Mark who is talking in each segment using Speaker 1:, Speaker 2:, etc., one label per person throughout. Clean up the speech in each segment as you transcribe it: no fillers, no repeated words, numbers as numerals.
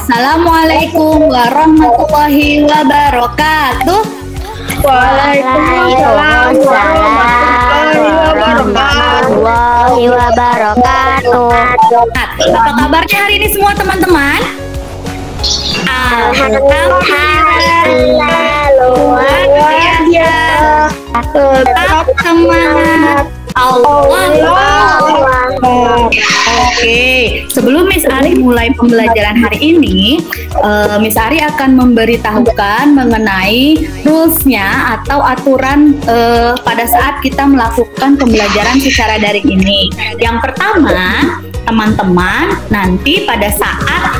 Speaker 1: Assalamualaikum warahmatullahi wabarakatuh.
Speaker 2: Waalaikumsalam warahmatullahi wabarakatuh.
Speaker 1: Apa kabarnya hari ini semua teman-teman?
Speaker 2: Alhamdulillah luar biasa.
Speaker 1: Tetap semangat. Oke, sebelum Miss Ari mulai pembelajaran hari ini, Miss Ari akan memberitahukan mengenai rules-nya atau aturan pada saat kita melakukan pembelajaran secara daring ini. Yang pertama, teman-teman, nanti pada saat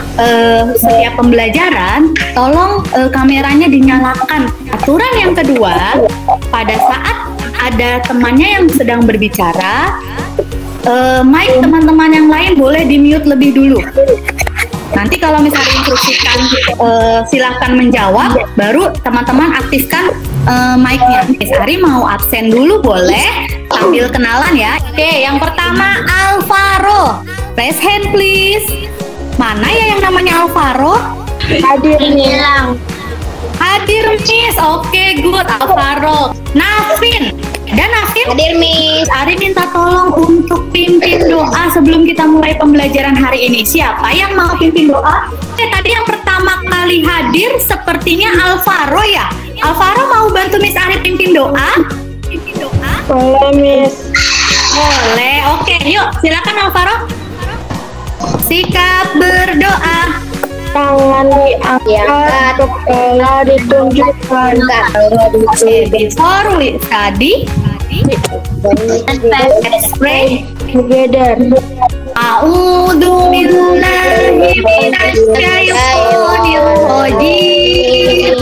Speaker 1: setiap pembelajaran, tolong kameranya dinyalakan. Aturan yang kedua, pada saat ada temannya yang sedang berbicara, mic teman-teman yang lain boleh di-mute lebih dulu. Nanti kalau misalnya instruksikan silahkan menjawab, baru teman-teman aktifkan mic-nya. Miss Ari mau absen dulu boleh, sambil kenalan ya. Oke, yang pertama Alvaro. Raise hand please. Mana ya yang namanya Alvaro?
Speaker 2: Hadir hilang.
Speaker 1: Hadir Miss. Oke, good Alvaro. Nafin. Dan Nafin,
Speaker 2: Hadir Miss.
Speaker 1: Ari minta tolong untuk pimpin doa sebelum kita mulai pembelajaran hari ini. Siapa yang mau pimpin doa? Tadi yang pertama kali hadir sepertinya Alvaro ya. Alvaro mau bantu Miss Ari pimpin doa? Pimpin doa?
Speaker 2: Boleh Miss.
Speaker 1: Boleh. Oke, yuk silakan Alvaro. Sikap berdoa.
Speaker 2: Tangan diangkat, kepala ditunjukkan.
Speaker 1: Before we study, let's pray
Speaker 2: Together.
Speaker 1: A'udzu billahi minasyaitonir rajim.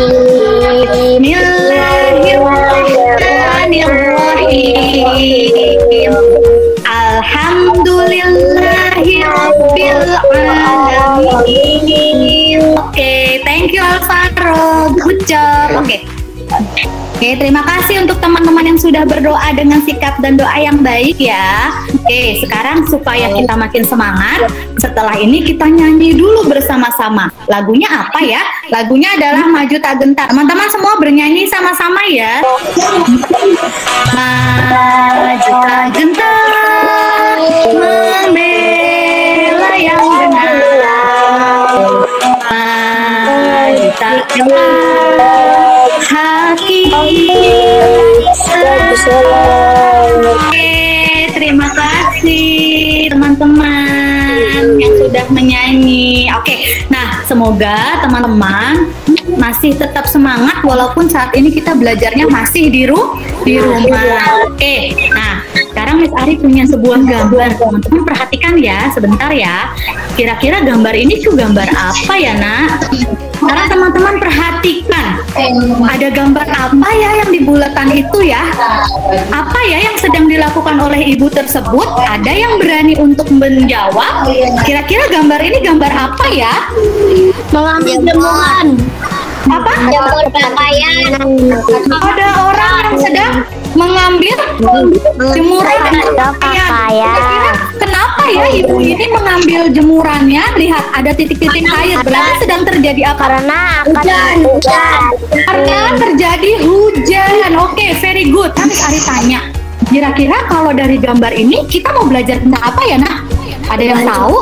Speaker 1: Bismillahirrahmanirrahim. Alhamdulillahi rabbil alamin. Oke, thank you Alvaro. Good job. Oke, terima kasih untuk teman-teman yang sudah berdoa dengan sikap dan doa yang baik ya. Oke, sekarang supaya kita makin semangat, setelah ini kita nyanyi dulu bersama-sama. Lagunya apa ya? Lagunya adalah Maju Tak Gentar. Teman-teman semua bernyanyi sama-sama ya. Maju tak gentar, membela yang benar. Maju tak gentar, hati. Oke, terima kasih teman-teman yang sudah menyanyi. Oke, nah semoga teman-teman masih tetap semangat walaupun saat ini kita belajarnya masih di rumah. Oke, nah sekarang Miss Ari punya sebuah gambar. Teman-teman perhatikan ya, sebentar ya. Kira-kira gambar ini tuh gambar apa ya, Nak? Sekarang teman-teman perhatikan, ada gambar apa ya yang di bulatan itu ya? Apa ya yang sedang dilakukan oleh ibu tersebut? Ada yang berani untuk menjawab? Kira-kira gambar ini gambar apa ya?
Speaker 2: Mengambil jemuran.
Speaker 1: Apa?
Speaker 2: Jemur pakaian.
Speaker 1: Ada orang yang sedang mengambil jemuran pakaian. Kira-kira kenapa ya ibu ini mengambil jemurannya? Lihat ada titik-titik air. Berarti sedang terjadi apa?
Speaker 2: Karena akan hujan.
Speaker 1: Karena terjadi hujan. Oke, very good. Tapi Ari tanya, kira-kira kalau dari gambar ini kita mau belajar tentang apa ya, Nak? Ada yang tahu?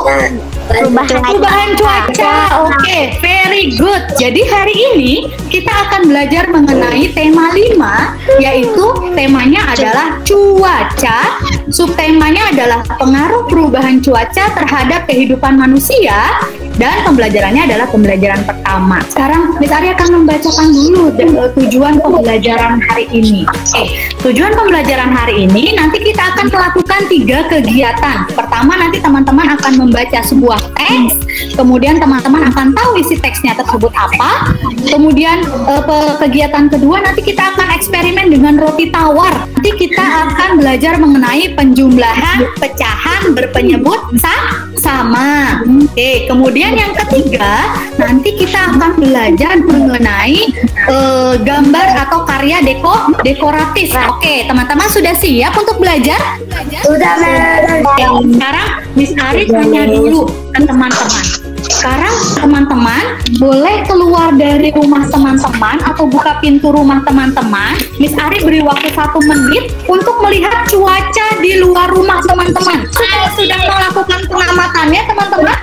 Speaker 1: Perubahan cuaca. Oke, very good. Jadi hari ini kita akan belajar mengenai tema 5, yaitu temanya adalah cuaca. Subtemanya adalah pengaruh perubahan cuaca terhadap kehidupan manusia. Dan pembelajarannya adalah pembelajaran pertama. Sekarang Miss Ari akan membacakan dulu tujuan pembelajaran hari ini. Tujuan pembelajaran hari ini nanti kita akan melakukan 3 kegiatan. Pertama, nanti teman-teman akan membaca sebuah teks. Kemudian teman-teman akan tahu isi teksnya tersebut apa. Kemudian kegiatan kedua nanti kita akan eksperimen dengan roti tawar. Nanti kita akan belajar mengenai penjumlahan, pecahan, berpenyebut sama. Oke, kemudian yang ketiga nanti kita akan belajar mengenai gambar atau karya dekoratif. Oke, teman-teman sudah siap untuk belajar?
Speaker 2: Sudah.
Speaker 1: Sekarang Miss Ari tanya dulu ke teman-teman. Sekarang teman-teman boleh keluar dari rumah teman-teman atau buka pintu rumah teman-teman. Miss Ari beri waktu 1 menit untuk melihat cuaca di luar rumah teman-teman. Sudah melakukan pengamatannya teman-teman?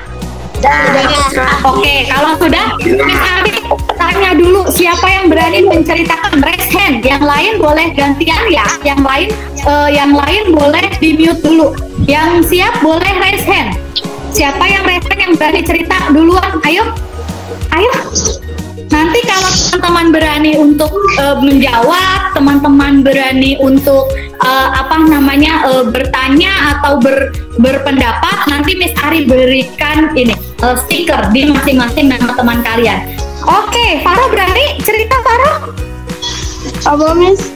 Speaker 1: Oke, kalau sudah, Miss Ari tanya dulu siapa yang berani menceritakan, raise hand. Yang lain boleh gantian ya. Yang lain boleh di mute dulu. Yang siap boleh raise hand. Siapa yang raise hand yang berani cerita duluan? Ayo. Nanti kalau teman-teman berani untuk menjawab, teman-teman berani untuk bertanya atau berpendapat, nanti Miss Ari berikan ini stiker di masing-masing nama teman kalian. Oke, Faro berani cerita, Faro?
Speaker 2: Apa, Miss?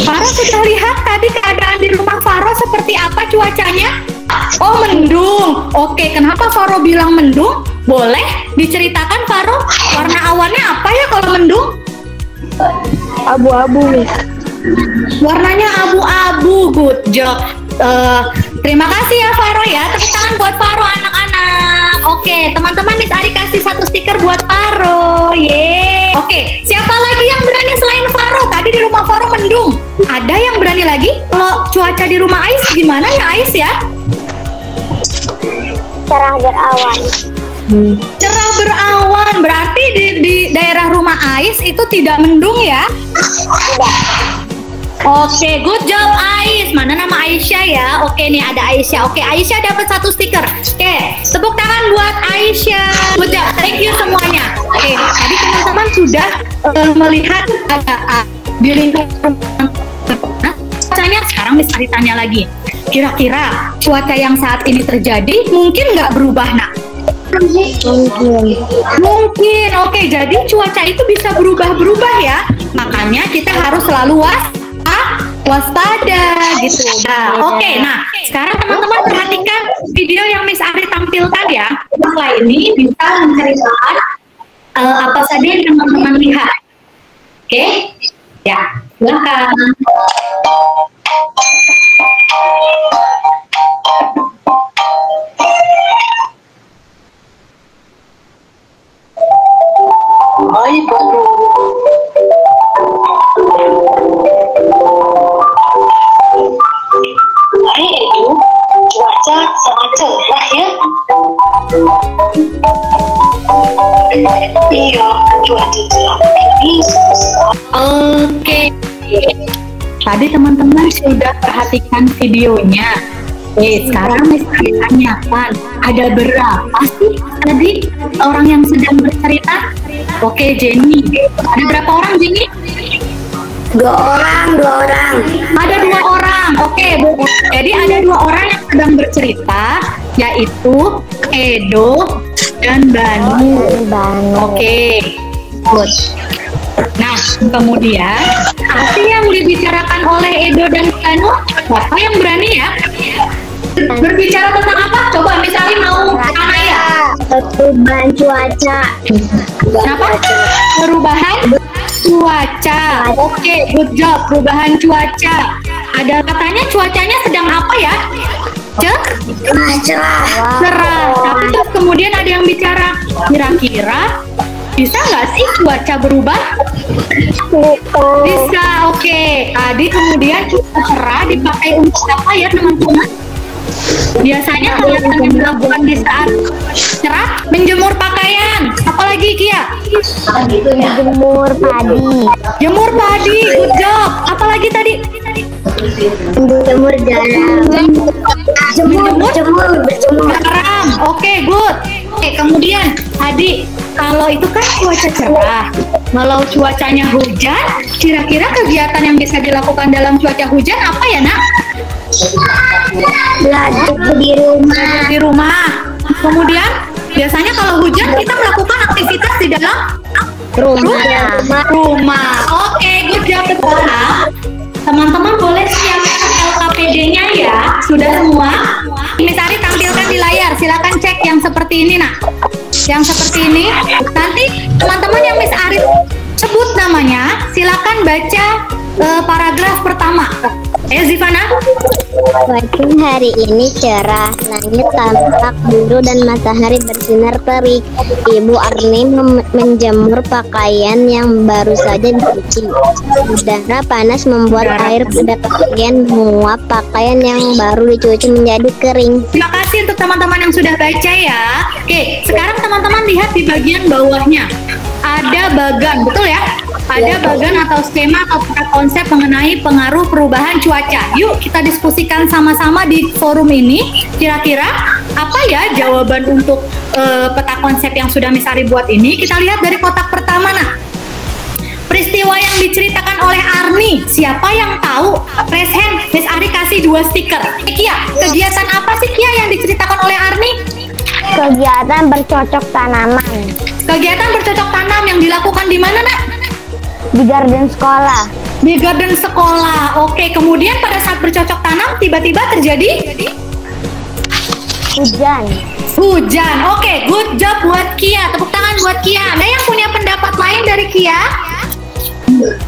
Speaker 1: Faro sudah lihat tadi keadaan di rumah Faro seperti apa cuacanya? Oh, mendung. Oke, kenapa Faro bilang mendung? Boleh diceritakan, Faro? Warna awannya apa ya kalau mendung?
Speaker 2: Abu-abu, Miss.
Speaker 1: Warnanya abu-abu. Good job. Terima kasih ya Faro ya. Tepuk tangan buat Faro anak-anak. Oke, teman-teman, Miss Ari kasih 1 stiker buat Faro. Yeay. Oke, siapa lagi yang berani selain Faro? Tadi di rumah Faro mendung. Ada yang berani lagi? Kalau cuaca di rumah Ais gimana ya Ais ya?
Speaker 2: Cerah berawan.
Speaker 1: Cerah berawan. Berarti di daerah rumah Ais itu tidak mendung ya? Oke, good job Ais. Mana nama Aisyah ya? Oke, nih ada Aisyah. Oke, Aisyah dapat 1 stiker. Oke, tepuk tangan buat Aisyah. Good job, thank you semuanya. Oke, tadi teman-teman sudah melihat keadaan di lingkungan. Cuacanya sekarang Miss Ari tanya lagi. Kira-kira cuaca yang saat ini terjadi mungkin nggak berubah, nak? Mungkin. Oke, jadi cuaca itu bisa berubah-berubah ya. Makanya kita harus selalu waspada gitu. Oke, nah sekarang teman-teman perhatikan video yang Miss Ari tampilkan ya. Setelah ini bisa menceritakan apa saja yang teman-teman lihat. Oke, ya silakan.
Speaker 3: Hari itu cuaca sangat cerah ya. Iya, cuaca cerah ini
Speaker 1: Oke. Tadi teman-teman sudah perhatikan videonya. Sekarang Miss Ari tanyakan, ada berapa sih tadi orang yang sedang bercerita? Oke, Jenny. Ada berapa orang, Jenny?
Speaker 2: 2 orang.
Speaker 1: Ada 2 orang. Oke, Bu. Jadi ada 2 orang yang sedang bercerita, yaitu Edo dan Banu. Oke, good. Nah, kemudian apa yang dibicarakan oleh Edo dan Banu? Siapa yang berani ya? Berbicara tentang apa? Coba Miss Ari mau mana ya?
Speaker 2: Perubahan cuaca.
Speaker 1: Kenapa? Perubahan cuaca. Oke, good job. Perubahan cuaca. Ada katanya cuacanya sedang apa ya?
Speaker 2: Cerah.
Speaker 1: Cerah. Tapi terus kemudian ada yang bicara, kira-kira bisa nggak sih cuaca berubah? Bisa. Oke. Tadi kemudian cuaca cerah dipakai untuk apa ya teman-teman? Biasanya hal yang dilakukan di saat cerah, menjemur pakaian. Apalagi Kia?
Speaker 2: Jemur padi.
Speaker 1: Jemur padi, good job. Apalagi tadi?
Speaker 2: Jemur garam. Jemur
Speaker 1: garam. Oke, good. Oke, kemudian tadi kalau itu kan cuaca cerah. Kalau cuacanya hujan, kira-kira kegiatan yang bisa dilakukan dalam cuaca hujan apa ya, Nak?
Speaker 2: Belajar di rumah.
Speaker 1: Kemudian biasanya kalau hujan kita melakukan aktivitas di dalam rumah. Oke, good job teman-teman. Teman-teman boleh siapkan LKPD-nya ya. Sudah semua? Miss Ari tampilkan di layar. Silakan cek yang seperti ini, Nak. Yang seperti ini. Nanti teman-teman yang Miss Ari sebut namanya, silakan baca paragraf pertama. Zivana.
Speaker 2: Cuaca hari ini cerah, langit tampak biru dan matahari bersinar terik. Ibu Arni menjemur pakaian yang baru saja dicuci. Udara panas membuat air pada pakaian menguap. Pakaian yang baru dicuci menjadi kering.
Speaker 1: Terima kasih untuk teman-teman yang sudah baca ya. Oke, sekarang teman-teman lihat di bagian bawahnya. Ada bagan, betul ya? Ada bagan atau skema atau konsep mengenai pengaruh perubahan cuaca. Yuk kita diskusikan sama-sama di forum ini. Kira-kira apa ya jawaban untuk peta konsep yang sudah Miss Ari buat ini? Kita lihat dari kotak pertama. Nah, peristiwa yang diceritakan oleh Arni, siapa yang tahu? Raise hand. Miss Ari kasih 2 stiker. Kia, kegiatan apa sih Kia yang diceritakan oleh Arni?
Speaker 2: Kegiatan bercocok tanaman
Speaker 1: Kegiatan bercocok tanam yang dilakukan di mana, Nak?
Speaker 2: di garden sekolah.
Speaker 1: Di garden sekolah. Oke, kemudian pada saat bercocok tanam tiba-tiba terjadi hujan. Oke, good job buat Kia. Tepuk tangan buat Kia. Ada yang punya pendapat lain dari Kia?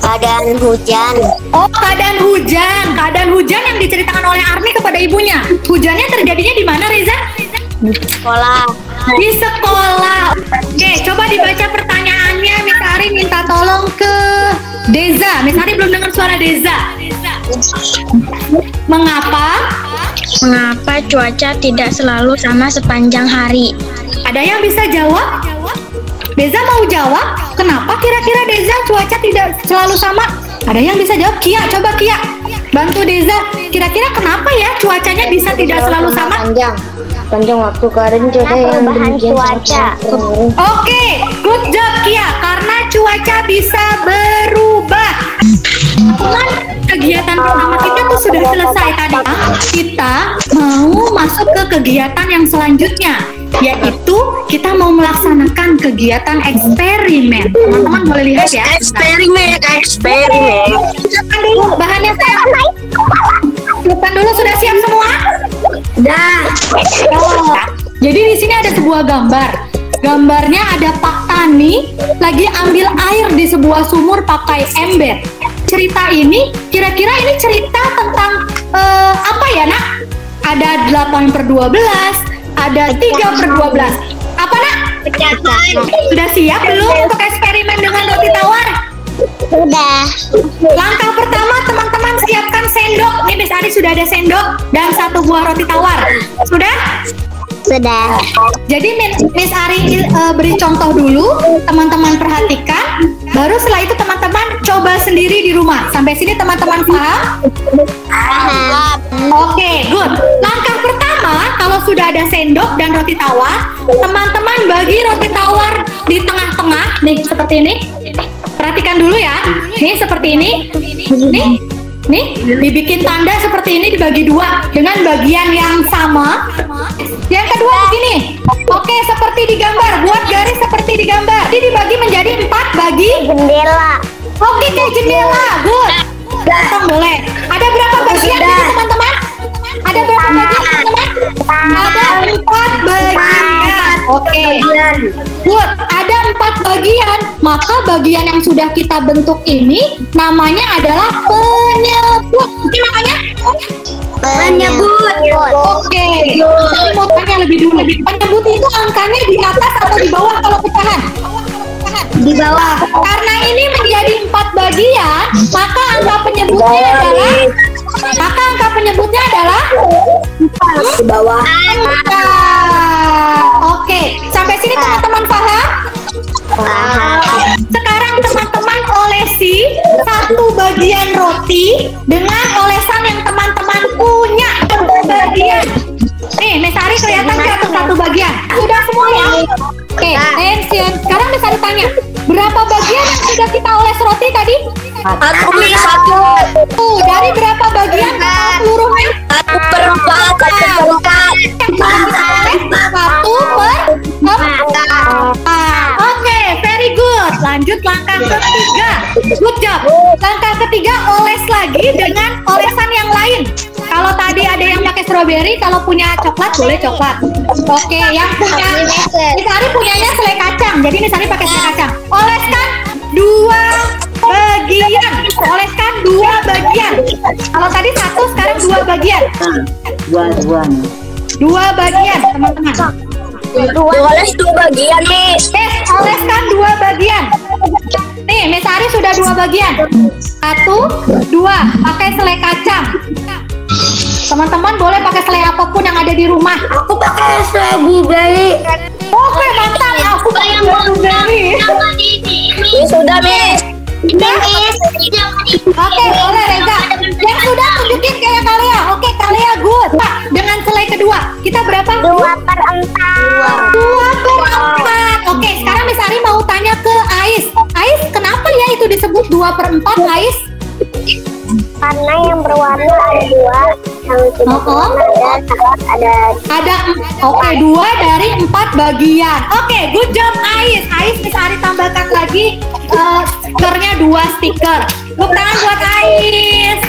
Speaker 2: Keadaan hujan.
Speaker 1: Oh, keadaan hujan. Keadaan hujan yang diceritakan oleh Arni kepada ibunya. Hujannya terjadinya di mana, Reza?
Speaker 2: Di sekolah.
Speaker 1: Di sekolah. Oke, coba dibaca pertanyaannya. Miss Ari minta tolong ke Deza. Miss Ari belum dengar suara Deza. Mengapa
Speaker 4: cuaca tidak selalu sama sepanjang hari?
Speaker 1: Ada yang bisa jawab? Deza mau jawab? Kenapa kira-kira Deza cuaca tidak selalu sama? Ada yang bisa jawab? Kia, coba Kia bantu Deza. Kira-kira kenapa ya cuacanya bisa tidak selalu sama?
Speaker 2: Panjang waktu kemarin cuaca yang cuaca.
Speaker 1: Oke, good job Kia. Karena cuaca bisa berubah. Teman, kegiatan pertama kita tuh sudah selesai tadi. Kita mau masuk ke kegiatan yang selanjutnya, yaitu kita mau melaksanakan kegiatan eksperimen. Teman-teman boleh lihat ya.
Speaker 4: Eksperimen.
Speaker 1: Siapkan dulu bahannya saya. Siapkan dulu, sudah siap semua?
Speaker 4: Dah.
Speaker 1: Jadi di sini ada sebuah gambar. Gambarnya ada Pak Tani lagi ambil air di sebuah sumur pakai ember. Cerita ini, kira-kira ini cerita tentang apa ya, Nak? Ada 8/12, ada 3/12. Apa, Nak? Sudah siap belum untuk eksperimen dengan roti tawar?
Speaker 2: Sudah.
Speaker 1: Langkah pertama, teman-teman siapkan sendok. Nih Miss Ari sudah ada sendok dan 1 buah roti tawar. Sudah?
Speaker 2: Sudah.
Speaker 1: Jadi Miss Ari beri contoh dulu, teman-teman perhatikan. Baru setelah itu teman-teman coba sendiri di rumah. Sampai sini teman-teman paham? Oke, good. Langkah pertama, kalau sudah ada sendok dan roti tawar, teman-teman bagi roti tawar di tengah-tengah. Nih, seperti ini. Perhatikan dulu ya. Nih, seperti ini. Nih, dibikin tanda seperti ini, dibagi 2 dengan bagian yang sama. Yang kedua begini. Oke, seperti di gambar. Buat garis seperti di gambar. Jadi dibagi menjadi 4 bagi
Speaker 2: Jendela.
Speaker 1: oke, kayak jendela. Good. Datang boleh. Ada berapa bagian ini, teman-teman? Ada berapa bagian, teman-teman? Ada 4 bagian. Oke. Good. Ada 4 bagian. Maka bagian yang sudah kita bentuk ini namanya adalah penyebut. Ini namanya
Speaker 2: Penyebut.
Speaker 1: oke. Ini mau tanya lebih dulu. Penyebut itu angkanya di atas atau di bawah kalau pecahan?
Speaker 2: Di bawah.
Speaker 1: Karena ini menjadi 4 bagian, maka angka penyebutnya adalah
Speaker 2: Di bawah.
Speaker 1: Oke, sampai sini teman-teman paham? Sekarang teman-teman olesi 1 bagian roti dengan olesan yang teman-teman punya. Bagian. Nih, Miss Ari kelihatan nggak tuh 1 bagian? Sudah semua ya? Oke, attention. Sekarang Miss Ari tanya, berapa bagian yang sudah kita oles roti tadi?
Speaker 4: 1/4.
Speaker 1: Dari berapa bagian seluruhnya? 1/4. Oke, very good. Lanjut langkah ketiga. Good job. Langkah ketiga, oles lagi dengan olesan yang lain. Kalau tadi ada yang pakai strawberry, kalau punya coklat boleh coklat. Oke, yang punya Miss Ari punyanya selai kacang. Jadi Miss Ari pakai selai kacang. Oleskan 2 bagian. Oleskan 2 bagian. Kalau tadi 1, dua bagian? Dua bagian, teman-teman.
Speaker 2: Dioles 2 bagian, Miss.
Speaker 1: Oleskan 2 bagian. Nih, Miss Ari sudah 2 bagian. 1, 2, pakai selai kacang. Teman-teman boleh pakai selai apapun yang ada di rumah.
Speaker 2: Aku pakai selai blueberry.
Speaker 1: Oke, mantap. Aku pakai blueberry.
Speaker 2: Ya sudah, Miss.
Speaker 1: Oke, boleh Reza. Yang sudah tunjukin kayak Kalia. Oke, Kalia good. Pak, dengan selai kedua, kita berapa?
Speaker 2: 2/4.
Speaker 1: 2/4. Oke, sekarang Miss Ari mau tanya ke Ais. Ais, kenapa ya itu disebut 2/4, Ais?
Speaker 2: Karena yang berwarna ada 2, yang tidak berwarna ada
Speaker 1: Oke, 2 dari 4 bagian. Oke, good job Ais. Ais, Miss Ari tambahkan lagi stikernya 2 stiker. Tepuk tangan buat Ais.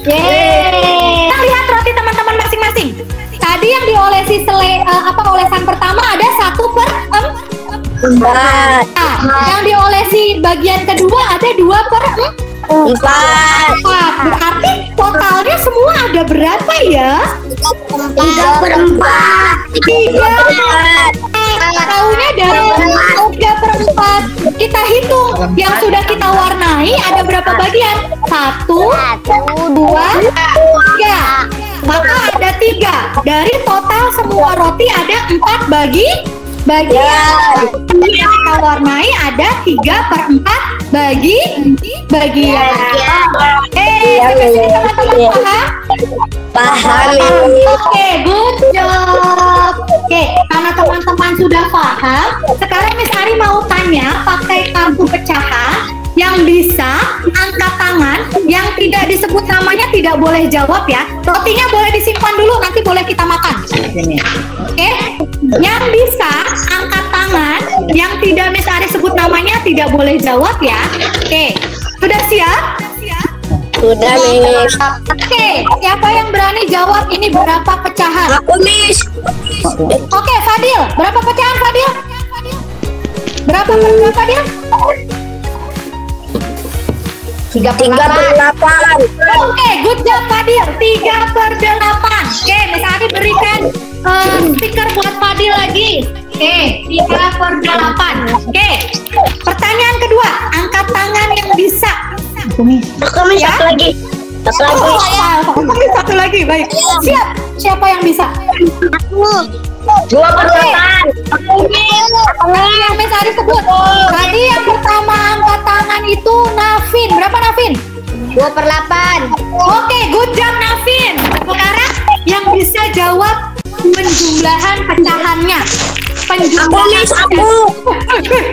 Speaker 1: Yeay. Kita lihat roti teman-teman masing-masing. Tadi yang diolesi olesan pertama ada 1/4. Yang diolesi bagian kedua ada 2/4. Berarti totalnya semua ada berapa ya?
Speaker 2: 3/4.
Speaker 1: 3. Tahunya dari 3/4. Kita hitung yang sudah kita warnai ada berapa bagian? 1, 2, 3. Maka ada 3. Dari total semua roti ada 4 bagian. Yang kita warnai ada 3/4 bagian. Sampai sini teman-teman paham? Oke, good job. Oke, karena teman-teman sudah paham, sekarang Miss Ari mau tanya pakai kartu pecahan yang bisa angkat tangan, yang tidak disebut namanya tidak boleh jawab ya. Rotinya boleh disimpan dulu, nanti boleh kita makan. Oke, yang bisa angkat tangan, yang tidak Miss Ari sebut namanya tidak boleh jawab ya. Oke, sudah siap?
Speaker 2: Sudah, Miss.
Speaker 1: Oke, siapa yang berani jawab ini berapa pecahan?
Speaker 2: Aku, Miss.
Speaker 1: Oke, Fadil, berapa pecahan Fadil? Berapa Fadil?
Speaker 2: 3/8.
Speaker 1: Oke, good job Fadil. 3/8. Oke, Miss Adi berikan stiker buat Fadil lagi. Oke, 3/8. Oke, pertanyaan kedua, angkat tangan yang bisa.
Speaker 2: Aku, Miss, satu lagi.
Speaker 1: Satu lagi, baik. Siap. Siapa yang bisa?
Speaker 2: Aku.
Speaker 1: 2/8. Yang Miss Adi sebut. Tadi yang pertama angkat tangan itu Navin. Berapa Navin?
Speaker 2: 2/8.
Speaker 1: Oke, good job Navin. Sekarang yang bisa jawab penjumlahan pecahannya.
Speaker 2: Aku.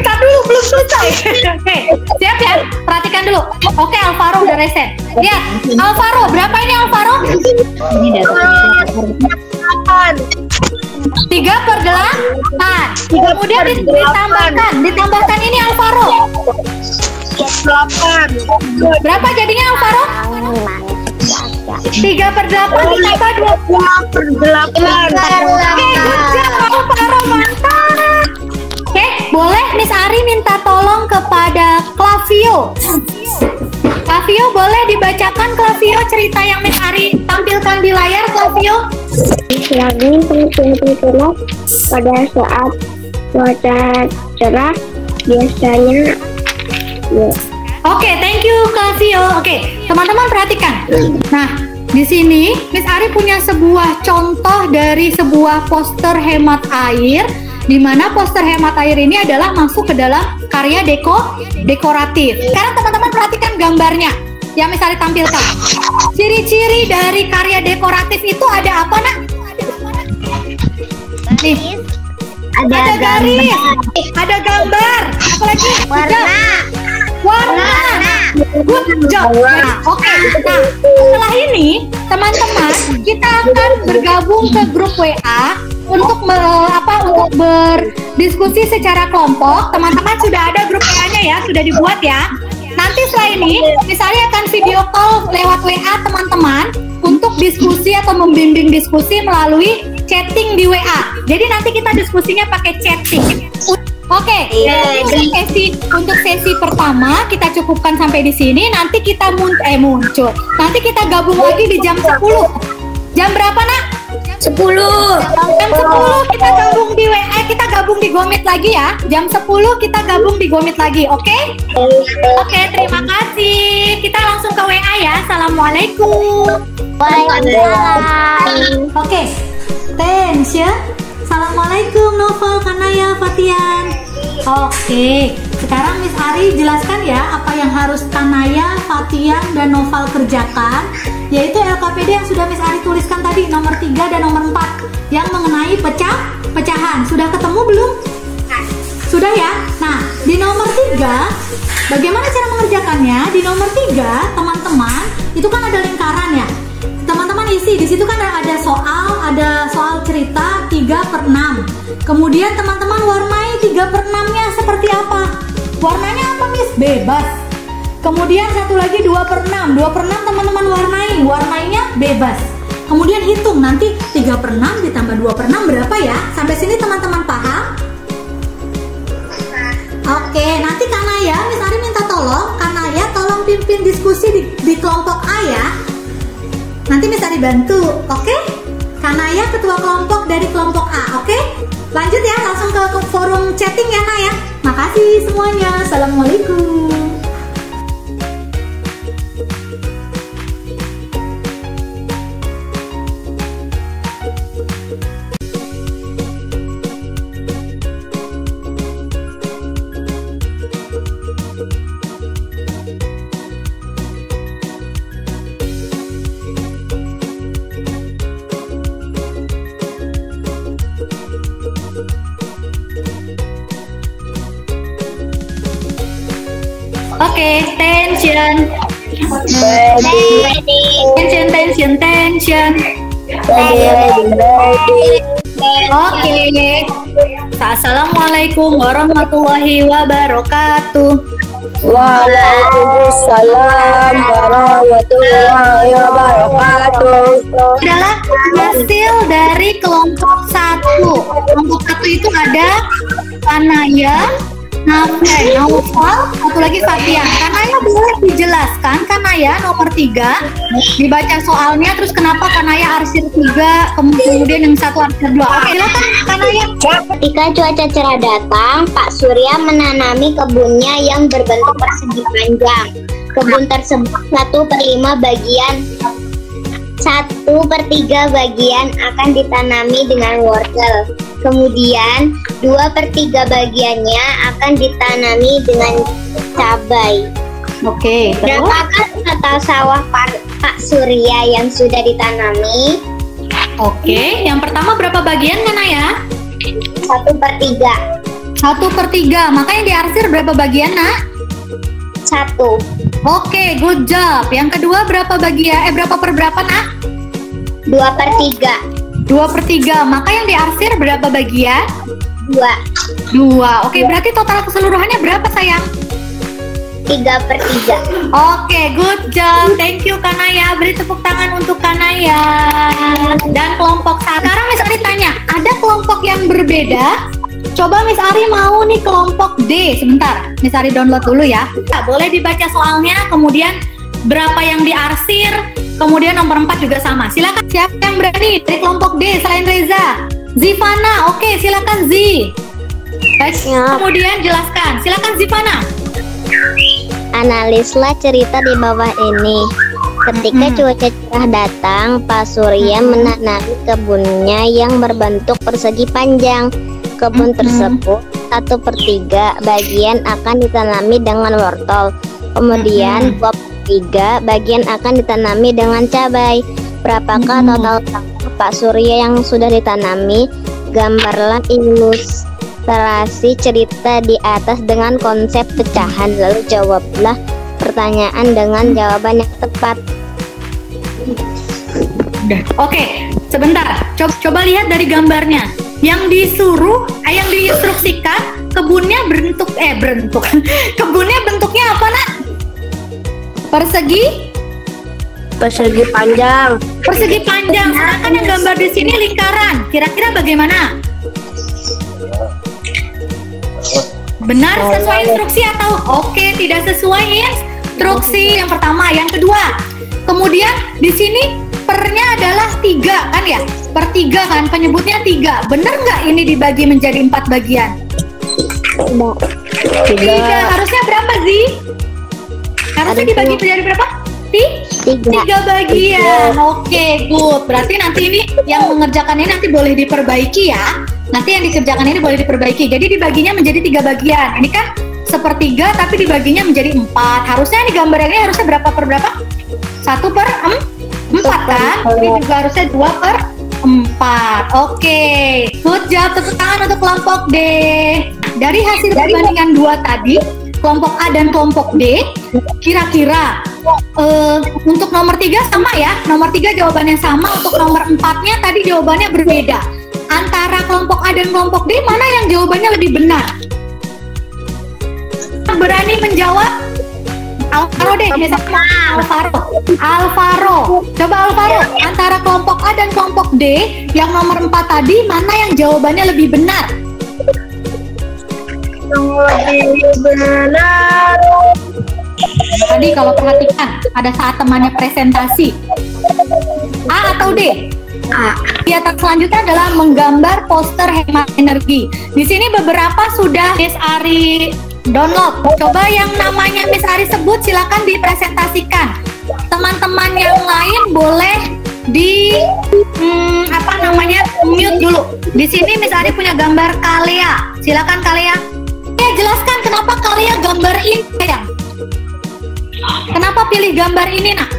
Speaker 1: Tar dulu, belum selesai. Oke, siap ya? Perhatikan dulu. Oke, Alvaro udah reset. Lihat, Alvaro, berapa ini Alvaro? 3/8. Kemudian ditambahkan ini Alvaro.
Speaker 4: 8.
Speaker 1: Berapa jadinya Alvaro? 3/8 ditambah
Speaker 4: 2/8.
Speaker 1: Oke, good job Alvaro, mantap. Oke, boleh Miss Ari minta tolong kepada Clavio. Clavio, boleh dibacakan Clavio cerita yang Miss Ari tampilkan di layar, Clavio?
Speaker 2: Lagi cerah pada saat cuaca cerah biasanya.
Speaker 1: Oke, thank you Clavio. Oke, teman-teman perhatikan. Nah, di sini Miss Ari punya sebuah contoh dari sebuah poster hemat air, di mana poster hemat air ini adalah masuk ke dalam karya dekoratif. Sekarang teman-teman perhatikan gambarnya yang Miss Ari tampilkan. Ciri-ciri dari karya dekoratif itu ada apa, Nak? Nih, ada garis, ada gambar, apalagi warna. Good job. Nah, oke. Nah, setelah ini teman-teman kita akan bergabung ke grup WA untuk untuk berdiskusi secara kelompok. Teman-teman sudah ada grup WA-nya ya, sudah dibuat ya. Nanti setelah ini misalnya akan video call lewat WA teman-teman untuk diskusi atau membimbing diskusi melalui chatting di WA. Jadi nanti kita diskusinya pakai chatting. Oke, untuk sesi pertama kita cukupkan sampai di sini. Nanti kita muncul. Nanti kita gabung lagi di jam 10 Jam berapa, Nak?
Speaker 2: 10.
Speaker 1: Jam 10 kita gabung di WA, kita gabung di Gomit lagi ya. Jam 10 kita gabung di Gomit lagi, oke? Oke, terima kasih. Kita langsung ke WA ya. Assalamualaikum.
Speaker 2: Waalaikumsalam.
Speaker 1: Oke, tension. Assalamualaikum Noval, Kanaya, Fatian. Oke, sekarang Miss Ari jelaskan ya apa yang harus Kanaya, Fatian, dan Noval kerjakan, yaitu LKPD yang sudah Miss Ari tuliskan tadi, nomor 3 dan nomor 4 yang mengenai pecahan. Sudah ketemu belum? Sudah ya? Nah, di nomor 3 bagaimana cara mengerjakannya? Di nomor 3 teman-teman, itu kan ada lingkaran ya. Teman-teman isi, di situ kan ada soal cerita 3/6. Kemudian teman-teman warnai 3/6-nya seperti apa? Warnanya apa, Miss? Bebas. Kemudian satu lagi 2/6. 2/6 teman-teman warnainya bebas. Kemudian hitung nanti 3/6 ditambah 2/6 berapa ya? Sampai sini teman-teman paham? Oke, nanti Kanaya, Miss Ari minta tolong, Kanaya tolong pimpin diskusi di kelompok A ya. Nanti Miss Ari bantu, oke? Kanaya ketua kelompok dari kelompok A, oke? Lanjut ya, langsung ke forum chatting ya, Naya. Makasih semuanya. Assalamualaikum. Oke, tension. Tension. Oke. Assalamualaikum warahmatullahi wabarakatuh.
Speaker 2: Waalaikumsalam warahmatullahi wabarakatuh.
Speaker 1: Adalah hasil dari kelompok 1. Kelompok 1 itu ada Kanaya, Naufal, satu lagi Fatian. Kanaya boleh dijelaskan, Kanaya nomor 3 dibaca soalnya, terus kenapa Kanaya arsir 3, kemudian yang satu arsir 2. Oke, silakan Kanaya.
Speaker 2: Ketika cuaca cerah datang, Pak Surya menanami kebunnya yang berbentuk persegi panjang. Kebun tersebut 1/5 bagian 1/3 bagian akan ditanami dengan wortel. Kemudian 2/3 bagiannya akan ditanami dengan cabai.
Speaker 1: Oke, terus?
Speaker 2: Berapakah total sawah Pak Surya yang sudah ditanami?
Speaker 1: Oke, yang pertama berapa bagian Kanaya?
Speaker 2: 1/3.
Speaker 1: 1/3, maka yang diarsir berapa bagian, Nak?
Speaker 2: 1.
Speaker 1: Oke, good job. Yang kedua berapa bagian? Berapa per berapa, Nak?
Speaker 2: 2/3.
Speaker 1: 2/3, maka yang diarsir berapa bagian?
Speaker 2: 2.
Speaker 1: Oke, berarti total keseluruhannya berapa, sayang?
Speaker 2: 3/3.
Speaker 1: Oke, good job. Thank you, Kanaya. Beri tepuk tangan untuk Kanaya. Dan kelompok sekarang Miss Ari tanya, ada kelompok yang berbeda? Coba Miss Ari mau nih kelompok D. Sebentar, Miss Ari download dulu ya. Boleh dibaca soalnya, kemudian berapa yang diarsir, kemudian nomor 4 juga sama. Silakan, siapa yang berani dari kelompok D selain Reza? Zivana, oke, silakan Zi. Baik, kemudian jelaskan. Silakan Zivana.
Speaker 2: Analislah cerita di bawah ini. Ketika cuaca cerah datang, Pak Surya menanami kebunnya yang berbentuk persegi panjang. Kebun tersebut 1/3 bagian akan ditanami dengan wortel. Kemudian 2/3 bagian akan ditanami dengan cabai. Berapakah total sawah Pak Surya yang sudah ditanami? Gambarlah ilustrasi cerita di atas dengan konsep pecahan, lalu jawablah pertanyaan dengan jawaban yang tepat.
Speaker 1: Oke, sebentar. Coba lihat dari gambarnya. Yang diinstruksikan kebunnya kebunnya bentuknya apa, Nak? Persegi
Speaker 2: panjang.
Speaker 1: Persegi panjang. Sedangkan yang gambar di sini lingkaran. Kira-kira bagaimana? Benar sesuai instruksi atau oke tidak sesuai instruksi? Yang pertama, yang kedua. Kemudian di sini pernya adalah 3 kan ya? Per 3 kan, penyebutnya 3. Bener nggak ini dibagi menjadi 4 bagian? 3. Harusnya berapa sih? Harusnya dibagi menjadi berapa? 3 bagian. Oke, good. Berarti nanti ini yang mengerjakan ini nanti boleh diperbaiki ya. Nanti yang dikerjakan ini boleh diperbaiki. Jadi dibaginya menjadi 3 bagian. Ini kan sepertiga tapi dibaginya menjadi 4. Harusnya ini gambarnya ini harusnya berapa per berapa? 1/4 kan? Ini juga harusnya 2/4. Oke, good job. Tepuk tangan untuk kelompok D. Dari hasil perbandingan 2 tadi, kelompok A dan kelompok D, kira-kira untuk nomor 3 sama ya. Nomor 3 jawabannya sama. Untuk nomor 4-nya tadi jawabannya berbeda. Antara kelompok A dan kelompok D, mana yang jawabannya lebih benar? Berani menjawab? Alvaro deh, Alvaro. Coba Alvaro, antara kelompok A dan kelompok D, yang nomor 4 tadi, mana yang jawabannya lebih benar?
Speaker 4: Lebih benar.
Speaker 1: Tadi kalau perhatikan, ada saat temannya presentasi. A atau D? A. Kegiatan selanjutnya adalah menggambar poster hemat energi. Di sini beberapa sudah Miss Ari download. Coba yang namanya Miss Ari sebut silakan dipresentasikan. Teman-teman yang lain boleh di mute dulu. Di sini Miss Ari punya gambar Kalea. Silakan Kalea. Ya, jelaskan kenapa Kalea gambar ini sayang. Kenapa pilih gambar ini nak?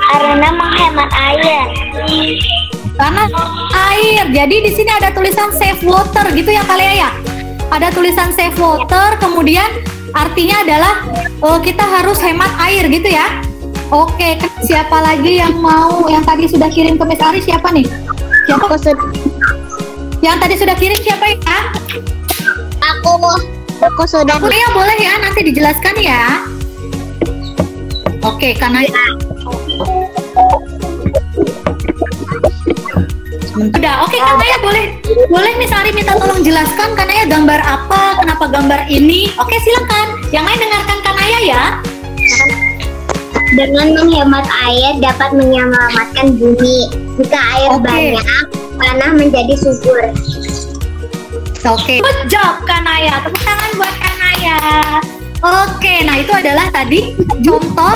Speaker 2: Karena menghemat air.
Speaker 1: Karena air. Jadi di sini ada tulisan save water gitu ya Kalea ya. Ada tulisan save water, kemudian artinya adalah kita harus hemat air gitu ya. Oke, siapa lagi yang mau yang tadi sudah kirim ke Miss Ari siapa nih? Siapa? Yang tadi sudah kirim siapa ya?
Speaker 2: Aku sudah.
Speaker 1: Aku ya boleh ya nanti dijelaskan ya. Oke, karena udah, oke karena ya boleh Miss Ari minta tolong jelaskan karena ya gambar apa, kenapa gambar ini. Oke silakan. Yang lain dengarkan Kanaya ya.
Speaker 2: Dengan menghemat air dapat menyelamatkan bumi. Jika air banyak, tanah menjadi subur.
Speaker 1: Oke, good job Kanaya. Tepuk tangan buat Kanaya. Oke, nah itu adalah tadi contoh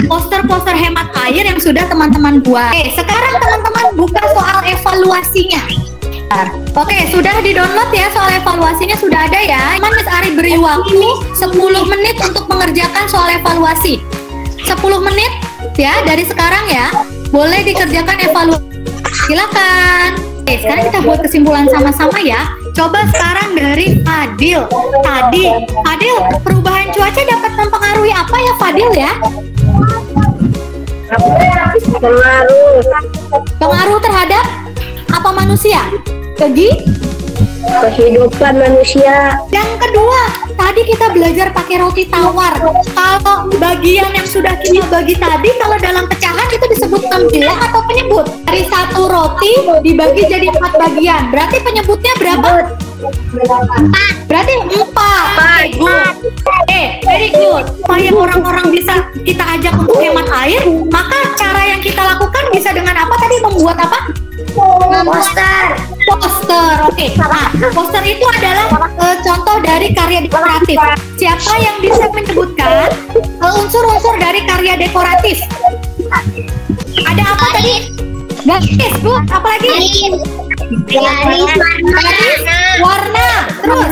Speaker 1: poster-poster hemat air yang sudah teman-teman buat. Oke, sekarang teman-teman buka soal evaluasinya. Oke, sudah di-download ya soal evaluasinya sudah ada ya. Miss Ari beri waktu 10 menit untuk mengerjakan soal evaluasi. 10 menit ya dari sekarang ya. Boleh dikerjakan evaluasi. Silakan. Oke, sekarang kita buat kesimpulan sama-sama ya. Coba sekarang dari Fadil. Fadil, perubahan cuaca dapat mempengaruhi apa ya Fadil ya? Pengaruh terhadap apa manusia?
Speaker 2: Kehidupan manusia.
Speaker 1: Yang kedua, tadi kita belajar pakai roti tawar. Kalau bagian yang sudah kita bagi tadi, kalau dalam pecahan itu disebut tembilah atau penyebut. Dari 1 roti dibagi jadi 4 bagian. Berarti penyebutnya berapa? 4. Berarti 4. Good. Very good. Supaya orang-orang bisa kita ajak untuk hemat air, maka cara yang kita lakukan bisa dengan apa tadi? Membuat apa? Poster. Oke. Nah, poster itu adalah contoh dari karya dekoratif. Siapa yang bisa menyebutkan unsur-unsur dari karya dekoratif? Ada apa tadi? Garis, Bu. Apa lagi?
Speaker 2: Garis,
Speaker 1: warna. Terus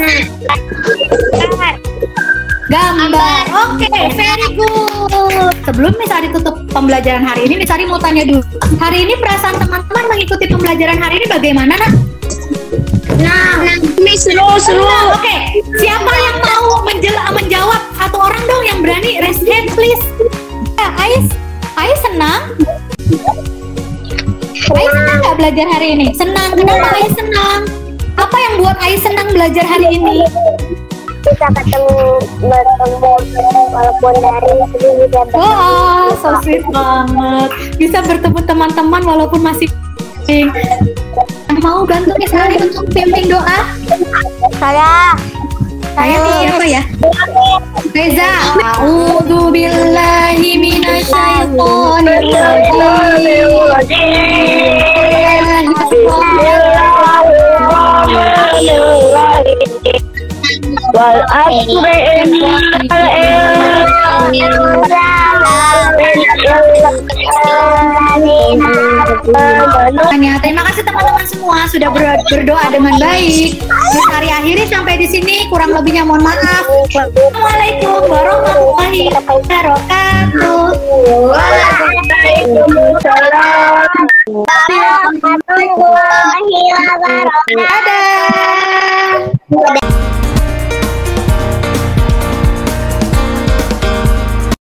Speaker 1: gambar. Oke, very good. Sebelum Miss Ari tutup pembelajaran hari ini, Miss Ari mau tanya dulu. Hari ini perasaan teman-teman mengikuti pembelajaran hari ini bagaimana, nak?
Speaker 4: Miss seru.
Speaker 1: Oke, siapa yang mau menjawab? 1 orang dong yang berani. Raise hand please. Ais senang? Ais senang nggak belajar hari ini? Senang. Kenapa Ais senang? Apa yang buat Ais senang belajar hari ini?
Speaker 2: Bisa bertemu walaupun dari juga.
Speaker 1: Wah, so sweet banget. Bisa bertemu teman-teman walaupun masih. Mau bantu Miss Ari untuk pimpin doa?
Speaker 2: Saya
Speaker 1: Ayat siapa ya? Reza. A'udzu billahi minasyaitonir
Speaker 5: wal asri
Speaker 1: Terima kasih teman-teman semua sudah berdoa dengan baik. Kita akhiri sampai di sini, kurang lebihnya mohon maaf. Assalamualaikum warahmatullahi wabarakatuh.
Speaker 5: Waalaikumsalam
Speaker 2: warahmatullahi wabarakatuh.
Speaker 1: Dadah.